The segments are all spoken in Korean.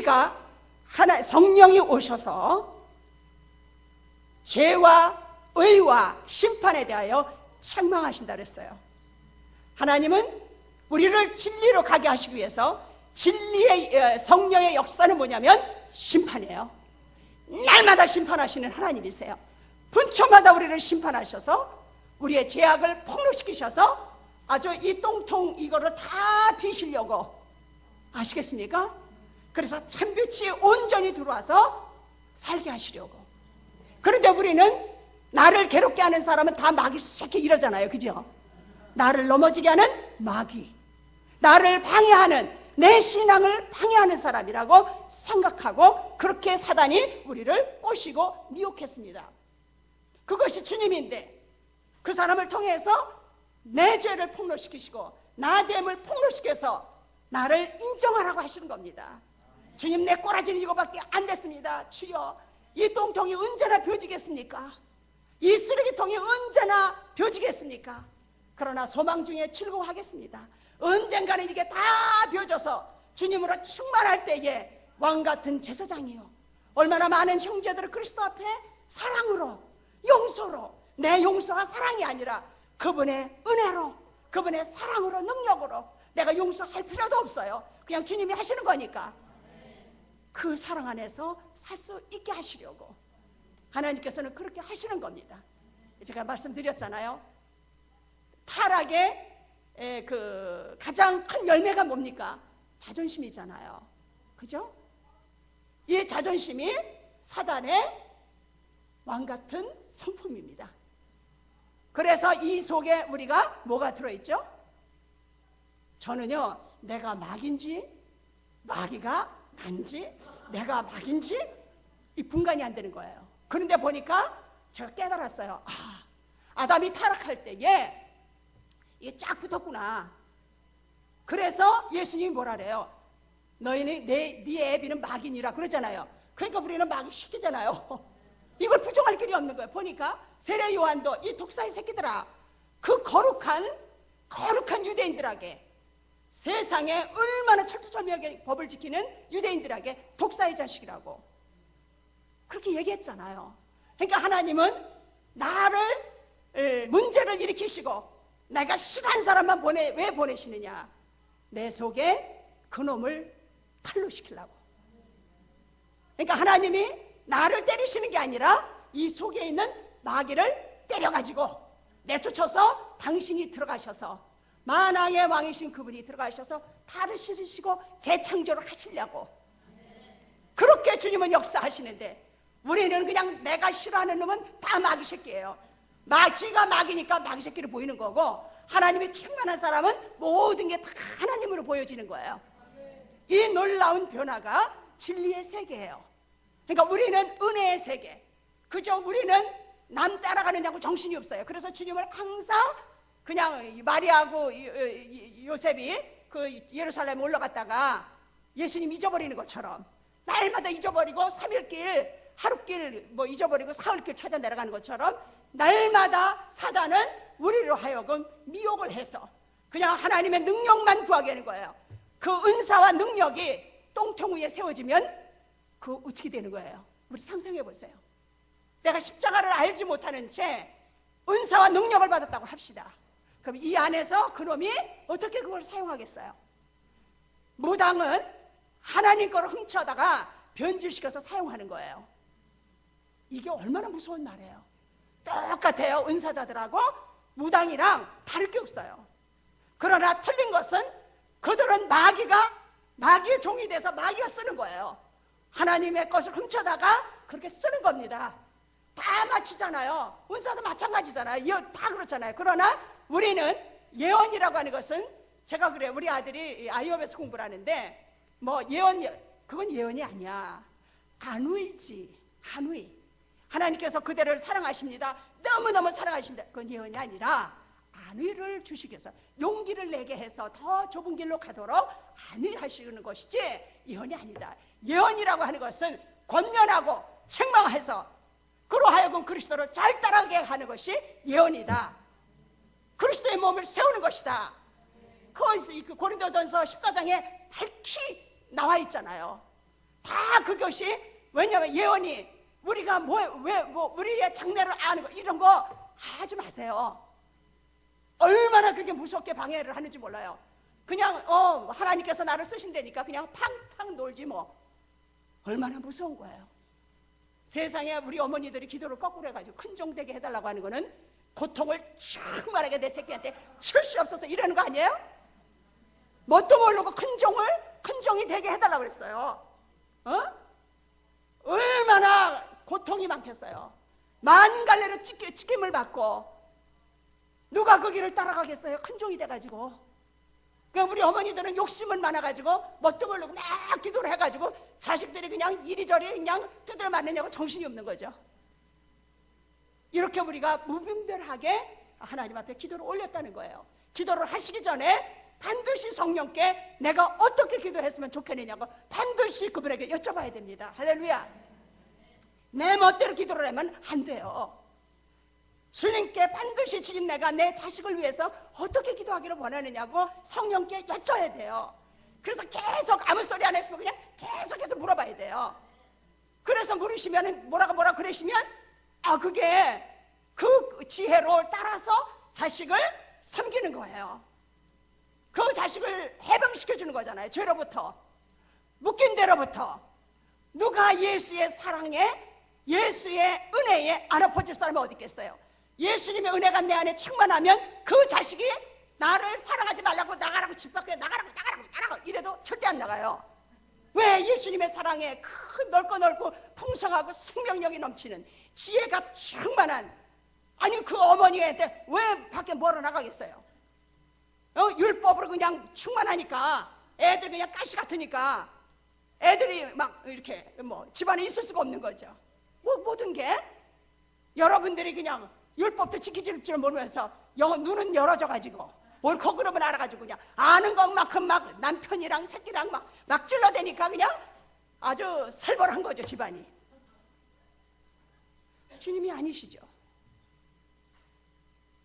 우리가 하나 성령이 오셔서 죄와 의와 심판에 대하여 책망하신다 그랬어요. 하나님은 우리를 진리로 가게 하시기 위해서 진리의 성령의 역사는 뭐냐면 심판이에요. 날마다 심판하시는 하나님이세요. 분초마다 우리를 심판하셔서 우리의 죄악을 폭로시키셔서 아주 이 똥통 이거를 다 비시려고 아시겠습니까? 그래서 참빛이 온전히 들어와서 살게 하시려고. 그런데 우리는 나를 괴롭게 하는 사람은 다 마귀 새끼 이러잖아요, 그죠? 나를 넘어지게 하는 마귀, 나를 방해하는, 내 신앙을 방해하는 사람이라고 생각하고 그렇게 사단이 우리를 꼬시고 미혹했습니다. 그것이 주님인데 그 사람을 통해서 내 죄를 폭로시키시고 나됨을 폭로시켜서 나를 인정하라고 하시는 겁니다. 주님, 내 꼬라지는 이거밖에 안 됐습니다. 주여, 이 똥통이 언제나 벼지겠습니까? 이 쓰레기통이 언제나 벼지겠습니까? 그러나 소망 중에 즐거워하겠습니다. 언젠가는 이게 다 벼져서 주님으로 충만할 때에 왕같은 제사장이요, 얼마나 많은 형제들을 그리스도 앞에 사랑으로, 용서로, 내 용서가 사랑이 아니라 그분의 은혜로, 그분의 사랑으로, 능력으로 내가 용서할 필요도 없어요. 그냥 주님이 하시는 거니까 그 사랑 안에서 살 수 있게 하시려고 하나님께서는 그렇게 하시는 겁니다. 제가 말씀드렸잖아요. 타락의 그 가장 큰 열매가 뭡니까? 자존심이잖아요. 그죠? 이 자존심이 사단의 왕같은 성품입니다. 그래서 이 속에 우리가 뭐가 들어있죠? 저는요, 내가 마귀인지 마귀가 난지, 내가 마귀인지 이 분간이 안 되는 거예요. 그런데 보니까 제가 깨달았어요. 아담이 타락할 때에 이게 쫙 붙었구나. 그래서 예수님이 뭐라 그래요? 너희는 네 애비는 마귀니라 그러잖아요. 그러니까 우리는 마귀 시키잖아요. 이걸 부정할 길이 없는 거예요. 보니까 세례 요한도 이 독사의 새끼들아, 그 거룩한 유대인들에게, 세상에 얼마나 철두철미하게 법을 지키는 유대인들에게 독사의 자식이라고 그렇게 얘기했잖아요. 그러니까 하나님은 나를 문제를 일으키시고 내가 싫어하는 사람만 왜 보내시느냐? 내 속에 그놈을 탈로시키려고. 그러니까 하나님이 나를 때리시는 게 아니라 이 속에 있는 마귀를 때려가지고 내쫓아서 당신이 들어가셔서, 만왕의 왕이신 그분이 들어가셔서 탈을 씻으시고 재창조를 하시려고 그렇게 주님은 역사하시는데, 우리는 그냥 내가 싫어하는 놈은 다 마귀 새끼예요. 지가 마귀니까 마귀 새끼로 보이는 거고, 하나님이 충만한 사람은 모든 게 다 하나님으로 보여지는 거예요. 이 놀라운 변화가 진리의 세계예요. 그러니까 우리는 은혜의 세계, 그죠? 우리는 남 따라가느냐고 정신이 없어요. 그래서 주님을 항상 그냥 마리아하고 요셉이 그 예루살렘에 올라갔다가 예수님 잊어버리는 것처럼 날마다 잊어버리고 3일길 하루길 뭐 잊어버리고 사흘길 찾아 내려가는 것처럼 날마다 사단은 우리로 하여금 미혹을 해서 그냥 하나님의 능력만 구하게 하는 거예요. 그 은사와 능력이 똥통 위에 세워지면 그 어떻게 되는 거예요? 우리 상상해 보세요. 내가 십자가를 알지 못하는 채 은사와 능력을 받았다고 합시다. 그럼 이 안에서 그놈이 어떻게 그걸 사용하겠어요? 무당은 하나님 거를 훔쳐다가 변질시켜서 사용하는 거예요. 이게 얼마나 무서운 말이에요. 똑같아요. 은사자들하고 무당이랑 다를 게 없어요. 그러나 틀린 것은 그들은 마귀의 종이 돼서 마귀가 쓰는 거예요. 하나님의 것을 훔쳐다가 그렇게 쓰는 겁니다. 다 맞추잖아요. 은사도 마찬가지잖아요. 다 그렇잖아요. 그러나 우리는 예언이라고 하는 것은, 제가 그래요. 우리 아들이 아이업에서 공부를 하는데 뭐 그건 예언이 아니야. 안위지. 안위. 하나님께서 그대를 사랑하십니다. 너무너무 사랑하신다. 그건 예언이 아니라 안위를 주시기 위해서 용기를 내게 해서 더 좁은 길로 가도록 안위하시는 것이지 예언이 아니다. 예언이라고 하는 것은 권면하고 책망해서 그로 하여금 그리스도를 잘 따라가게 하는 것이 예언이다. 그리스도의 몸을 세우는 것이다. 그 고린도전서 14장에 밝히 나와 있잖아요. 다 그것이, 왜냐하면 예언이 우리가 우리의 장래를 아는 거 이런 거 하지 마세요. 얼마나 그게 무섭게 방해를 하는지 몰라요. 그냥 하나님께서 나를 쓰신다니까 그냥 팡팡 놀지 뭐. 얼마나 무서운 거예요. 세상에 우리 어머니들이 기도를 거꾸로 해가지고 큰종되게 해달라고 하는 거는 고통을 충만하게 내 새끼한테 칠 수 없어서 이러는 거 아니에요? 뭣도 모르고 큰종이 되게 해달라고 그랬어요. 얼마나 고통이 많겠어요. 만갈래로 찍힘을 받고 누가 그 길을 따라가겠어요? 큰종이 돼가지고. 그러니까 우리 어머니들은 욕심은 많아가지고 뭣도 모르고 막 기도를 해가지고 자식들이 그냥 이리저리 그냥 두드려 맞느냐고 정신이 없는 거죠. 이렇게 우리가 무분별하게 하나님 앞에 기도를 올렸다는 거예요. 기도를 하시기 전에 반드시 성령께 내가 어떻게 기도했으면 좋겠느냐고 반드시 그분에게 여쭤봐야 됩니다. 할렐루야. 내 멋대로 기도를 하면 안 돼요. 주님께 반드시 지금 내가 내 자식을 위해서 어떻게 기도하기를 원하느냐고 성령께 여쭤야 돼요. 그래서 계속 아무 소리 안 했으면 그냥 계속해서 물어봐야 돼요. 그래서 물으시면 뭐라 그러시면 그게 그 지혜로 따라서 자식을 섬기는 거예요. 그 자식을 해방시켜 주는 거잖아요. 죄로부터, 묶인 대로부터. 누가 예수의 사랑에, 예수의 은혜에 안 엎어질 사람이 어디 있겠어요? 예수님의 은혜가 내 안에 충만하면 그 자식이 나를 사랑하지 말라고 나가라고 집 밖에 나가라고 이래도 절대 안 나가요. 왜? 예수님의 사랑에 큰 넓고 풍성하고 생명력이 넘치는 지혜가 충만한, 아니 그 어머니한테 왜 밖에 뭐로 나가겠어요? 율법으로 그냥 충만하니까 애들 그냥 가시 같으니까 애들이 막 이렇게 집안에 있을 수가 없는 거죠. 모든 게 여러분들이 그냥 율법도 지키질 줄 모르면서 눈은 열어져가지고 옳고 그름을 알아가지고 그냥 아는 것만큼 막 남편이랑 새끼랑 막 찔러대니까 그냥 아주 살벌한 거죠, 집안이. 주님이 아니시죠.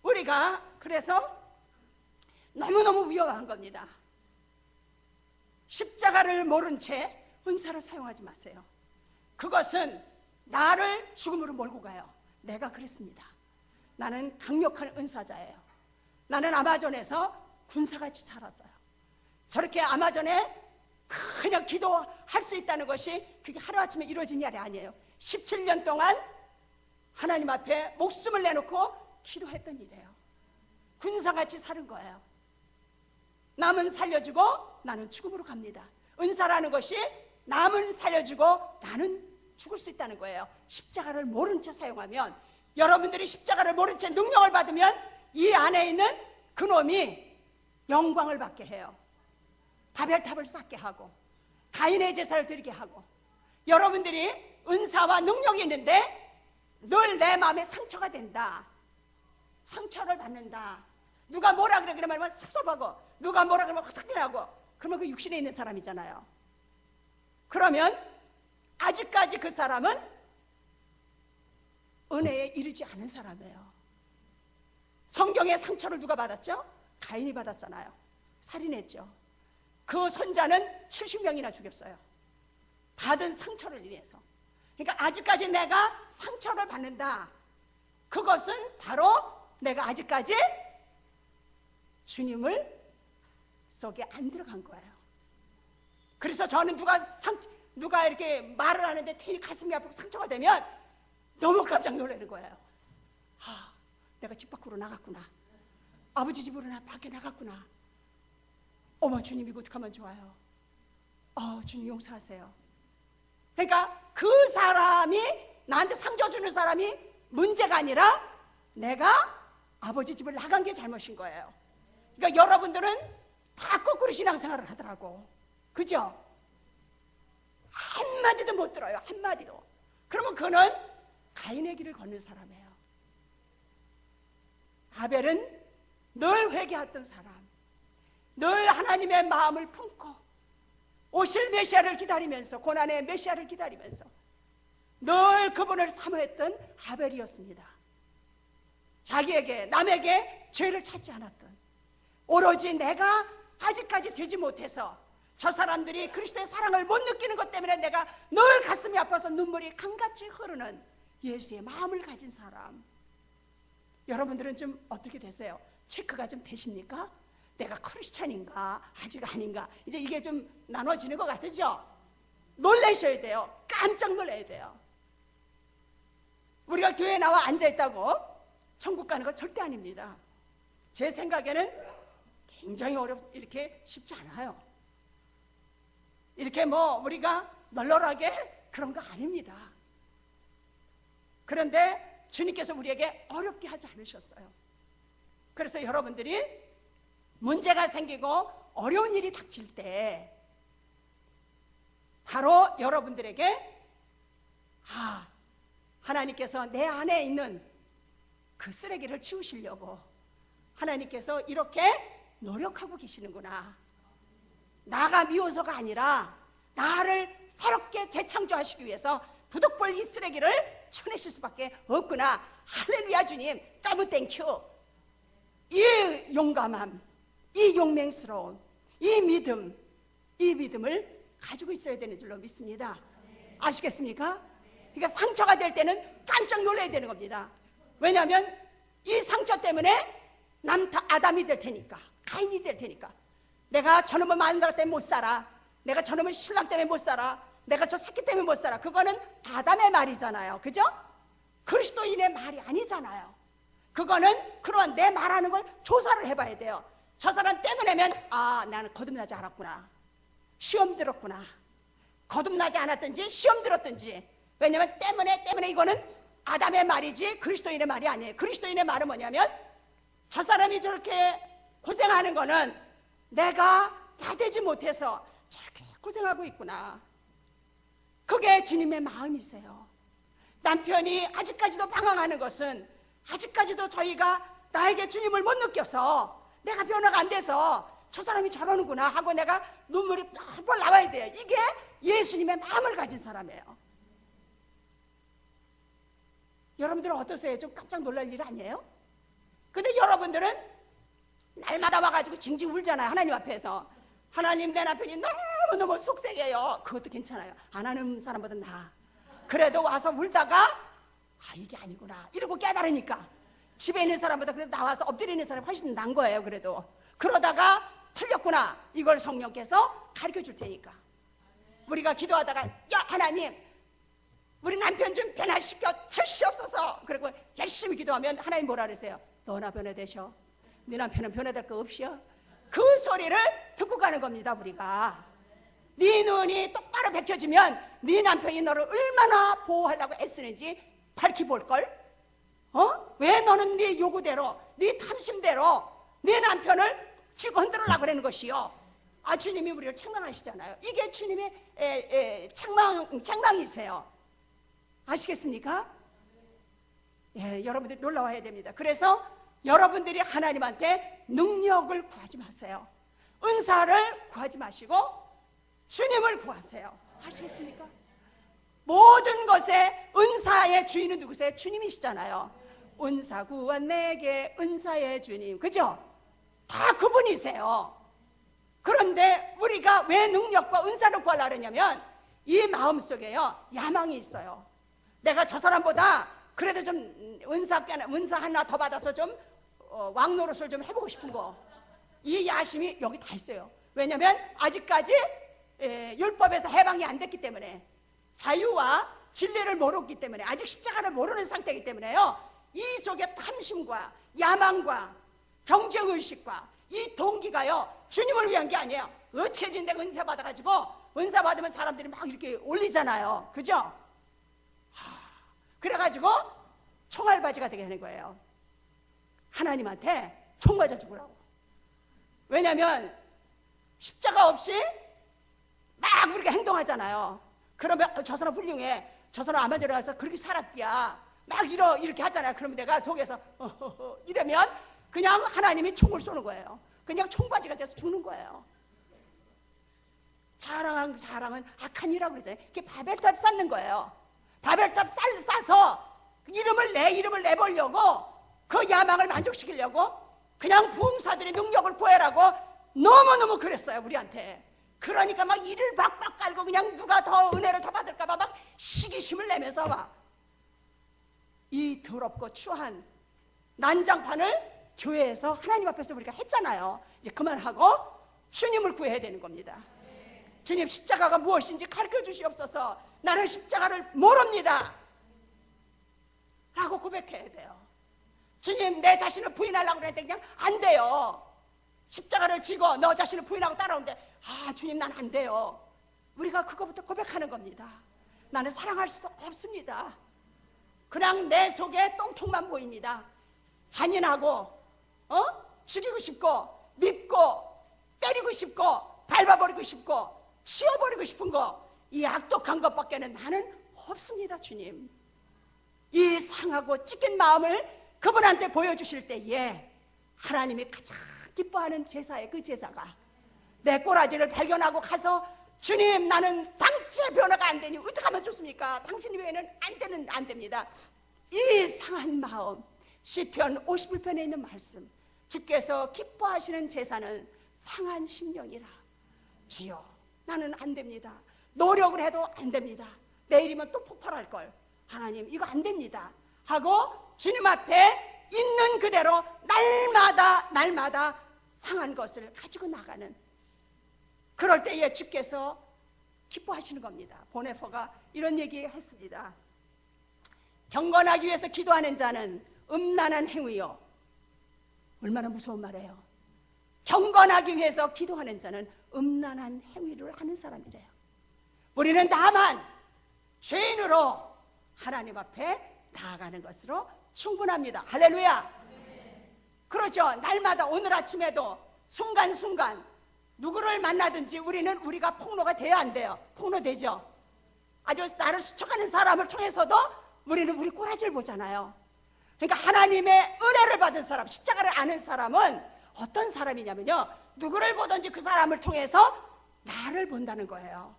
우리가 그래서 너무너무 위험한 겁니다. 십자가를 모른 채 은사를 사용하지 마세요. 그것은 나를 죽음으로 몰고 가요. 내가 그랬습니다. 나는 강력한 은사자예요. 나는 아마존에서 군사같이 살았어요. 저렇게 아마존에 그냥 기도할 수 있다는 것이 그게 하루아침에 이루어진 일이 아니에요. 17년 동안 하나님 앞에 목숨을 내놓고 기도했던 일이에요. 군사같이 사는 거예요. 남은 살려주고 나는 죽음으로 갑니다. 은사라는 것이 남은 살려주고 나는 죽을 수 있다는 거예요. 십자가를 모른 채 사용하면, 여러분들이 십자가를 모른 채 능력을 받으면 이 안에 있는 그놈이 영광을 받게 해요. 바벨탑을 쌓게 하고 가인의 제사를 드리게 하고, 여러분들이 은사와 능력이 있는데 늘 내 마음에 상처가 된다, 상처를 받는다, 누가 뭐라 그래 그러면 섭섭하고, 누가 뭐라 그러면 화탁해하고, 그러면 그 육신에 있는 사람이잖아요. 그러면 아직까지 그 사람은 은혜에 이르지 않은 사람이에요. 성경의 상처를 누가 받았죠? 가인이 받았잖아요. 살인했죠. 그 손자는 70명이나 죽였어요. 받은 상처를 인해서. 그러니까 아직까지 내가 상처를 받는다. 그것은 바로 내가 아직까지 주님을 속에 안 들어간 거예요. 그래서 저는 누가 이렇게 말을 하는데 괜히 가슴이 아프고 상처가 되면 너무 깜짝 놀라는 거예요. 내가 집 밖으로 나갔구나. 아버지 집으로 밖에 나갔구나. 어머, 주님 이거 어떡하면 좋아요. 주님 용서하세요. 그러니까 그 사람이, 나한테 상처 주는 사람이 문제가 아니라 내가 아버지 집을 나간 게 잘못인 거예요. 그러니까 여러분들은 다 거꾸로 신앙생활을 하더라고. 그죠? 한마디도 못 들어요. 한마디도. 그러면 그는 가인의 길을 걷는 사람이에요. 아벨은 늘 회개했던 사람, 늘 하나님의 마음을 품고 오실 메시아를 기다리면서, 고난의 메시아를 기다리면서 늘 그분을 사모했던 아벨이었습니다. 자기에게, 남에게 죄를 찾지 않았던, 오로지 내가 아직까지 되지 못해서 저 사람들이 그리스도의 사랑을 못 느끼는 것 때문에 내가 늘 가슴이 아파서 눈물이 강같이 흐르는 예수의 마음을 가진 사람. 여러분들은 좀 어떻게 되세요? 체크가 좀 되십니까? 내가 크리스찬인가 아직 아닌가? 이제 이게 좀 나눠지는 것 같으죠? 놀라셔야 돼요. 깜짝 놀라야 돼요. 우리가 교회에 나와 앉아있다고 천국 가는 거 절대 아닙니다. 제 생각에는 굉장히 이렇게 쉽지 않아요. 이렇게 우리가 널널하게 그런 거 아닙니다. 그런데 주님께서 우리에게 어렵게 하지 않으셨어요. 그래서 여러분들이 문제가 생기고 어려운 일이 닥칠 때 바로 여러분들에게 하나님께서 내 안에 있는 그 쓰레기를 치우시려고 하나님께서 이렇게 노력하고 계시는구나. 나가 미워서가 아니라 나를 새롭게 재창조하시기 위해서 부득불 이 쓰레기를 쳐내실 수밖에 없구나. 할렐루야 주님, 너무 땡큐. 이 용감함, 이 용맹스러움, 이 믿음을 가지고 있어야 되는 줄로 믿습니다. 아시겠습니까? 그러니까 상처가 될 때는 깜짝 놀라야 되는 겁니다. 왜냐하면 이 상처 때문에 아담이 될 테니까, 가인이 될 테니까. 내가 저놈을 마누라 때문에 못 살아, 내가 저놈을 신랑 때문에 못 살아, 내가 저 새끼 때문에 못 살아. 그거는 아담의 말이잖아요. 그죠? 그리스도인의 말이 아니잖아요. 그거는 그런 내 말하는 걸 조사를 해봐야 돼요. 저 사람 때문에면 나는 거듭나지 않았구나, 시험 들었구나. 거듭나지 않았든지 시험 들었든지. 왜냐면 때문에 이거는 아담의 말이지 그리스도인의 말이 아니에요. 그리스도인의 말은 뭐냐면 저 사람이 저렇게 고생하는 거는 내가 다 되지 못해서 저렇게 고생하고 있구나. 그게 주님의 마음이세요. 남편이 아직까지도 방황하는 것은 아직까지도 저희가 나에게 주님을 못 느껴서 내가 변화가 안 돼서 저 사람이 저러는구나 하고 내가 눈물이 펄펄 나와야 돼요. 이게 예수님의 마음을 가진 사람이에요. 여러분들은 어떠세요? 좀 깜짝 놀랄 일 아니에요? 근데 여러분들은 날마다 와가지고 징징 울잖아요. 하나님 앞에서. 하나님, 내 남편이 너무너무 속색해요. 그것도 괜찮아요. 안 하는 사람보다 나아. 그래도 와서 울다가 이게 아니구나 이러고 깨달으니까 집에 있는 사람보다 그래도 나와서 엎드려 있는 사람이 훨씬 난 거예요. 그래도 그러다가 틀렸구나 이걸 성령께서 가르쳐 줄 테니까. 우리가 기도하다가 하나님 우리 남편 좀 변화시켜 주시옵소서. 그리고 열심히 기도하면 하나님 뭐라 그러세요? 너나 변화되셔. 네 남편은 변화될 거 없이요. 그 소리를 듣고 가는 겁니다. 우리가 네 눈이 똑바로 밝혀지면 네 남편이 너를 얼마나 보호하려고 애쓰는지 밝히 볼걸. 왜 너는 네 요구대로 네 탐심대로 네 남편을 쥐고 흔들으려고 그러는 것이요. 주님이 우리를 책망하시잖아요. 이게 주님의 책망이세요. 아시겠습니까? 여러분들이 놀라워야 됩니다. 그래서 여러분들이 하나님한테 능력을 구하지 마세요. 은사를 구하지 마시고 주님을 구하세요. 아시겠습니까? 모든 것의 은사의 주인은 누구세요? 주님이시잖아요. 은사 구한 내게 은사의 주님, 그죠? 다 그분이세요. 그런데 우리가 왜 능력과 은사를 구하려고 하냐면 이 마음속에요 야망이 있어요. 내가 저 사람보다 그래도 좀 은사 하나 더 받아서 좀 왕노릇을 좀 해보고 싶은 거, 이 야심이 여기 다 있어요. 왜냐하면 아직까지 율법에서 해방이 안 됐기 때문에, 자유와 진리를 모르기 때문에, 아직 십자가를 모르는 상태이기 때문에요, 이 속에 탐심과 야망과 경쟁의식과 이 동기가요 주님을 위한 게 아니에요. 어떻게든 내가 은사 받아가지고 은사 받으면 사람들이 막 이렇게 올리잖아요. 그죠? 그래가지고 총알바지가 되게 하는 거예요. 하나님한테 총 맞아 죽으라고. 왜냐하면 십자가 없이 막 우리가 행동하잖아요. 그러면 저 사람 훌륭해, 저 사람 아마 들어가서 그렇게 살았디야, 막 이렇게 하잖아요. 그러면 내가 속에서 이러면 그냥 하나님이 총을 쏘는 거예요. 그냥 총바지가 돼서 죽는 거예요. 자랑은 악한 이라고 그러잖아요. 그게 바벨탑 쌓는 거예요. 바벨탑 싸서 내 이름을 내보려고, 그 야망을 만족시키려고 그냥 부흥사들의 능력을 구해라고 너무너무 그랬어요. 우리한테 그러니까 막 이를 박박 깔고 그냥 누가 더 은혜를 더 받을까봐 막 시기심을 내면서 막 이 더럽고 추한 난장판을 교회에서 하나님 앞에서 우리가 했잖아요. 이제 그만하고 주님을 구해야 되는 겁니다. 주님, 십자가가 무엇인지 가르쳐 주시옵소서. 나는 십자가를 모릅니다 라고 고백해야 돼요. 주님, 내 자신을 부인하려고 그랬는데 그냥 안 돼요. 십자가를 지고 너 자신을 부인하고 따라오는데 주님, 난 안 돼요. 우리가 그거부터 고백하는 겁니다. 나는 사랑할 수도 없습니다. 그냥 내 속에 똥통만 보입니다. 잔인하고 죽이고 싶고 밉고 때리고 싶고 밟아버리고 싶고 치워버리고 싶은 거, 이 악독한 것밖에는 나는 없습니다. 주님, 이 상하고 찢긴 마음을 그분한테 보여주실 때에 하나님이 가장 기뻐하는 제사에 그 제사가 내 꼬라지를 발견하고 가서 주님, 나는 당치의 변화가 안 되니 어떻게 하면 좋습니까? 당신 외에는 안 됩니다. 이 상한 마음, 시편 51편에 있는 말씀, 주께서 기뻐하시는 제사는 상한 심령이라. 주여, 나는 안 됩니다. 노력을 해도 안 됩니다. 내일이면 또 폭발할 걸. 하나님, 이거 안 됩니다 하고 주님 앞에 있는 그대로 날마다 상한 것을 가지고 나가는, 그럴 때에 주께서 기뻐하시는 겁니다. 보네퍼가 이런 얘기했습니다. 경건하기 위해서 기도하는 자는 음란한 행위요. 얼마나 무서운 말이에요. 경건하기 위해서 기도하는 자는 음란한 행위를 하는 사람이래요. 우리는 다만 죄인으로 하나님 앞에 나아가는 것으로 충분합니다. 할렐루야. 그렇죠. 날마다 오늘 아침에도 순간순간 누구를 만나든지 우리가 폭로가 돼야 안 돼요? 폭로되죠. 아주 나를 수척하는 사람을 통해서도 우리는 우리 꼬라지를 보잖아요. 그러니까 하나님의 은혜를 받은 사람, 십자가를 아는 사람은 어떤 사람이냐면요, 누구를 보든지 그 사람을 통해서 나를 본다는 거예요.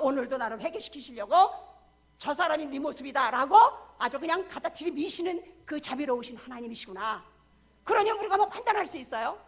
오늘도 나를 회개시키시려고 저 사람이 네 모습이다 라고 아주 그냥 갖다 들이미시는 그 자비로우신 하나님이시구나. 그러니 우리가 뭐 판단할 수 있어요?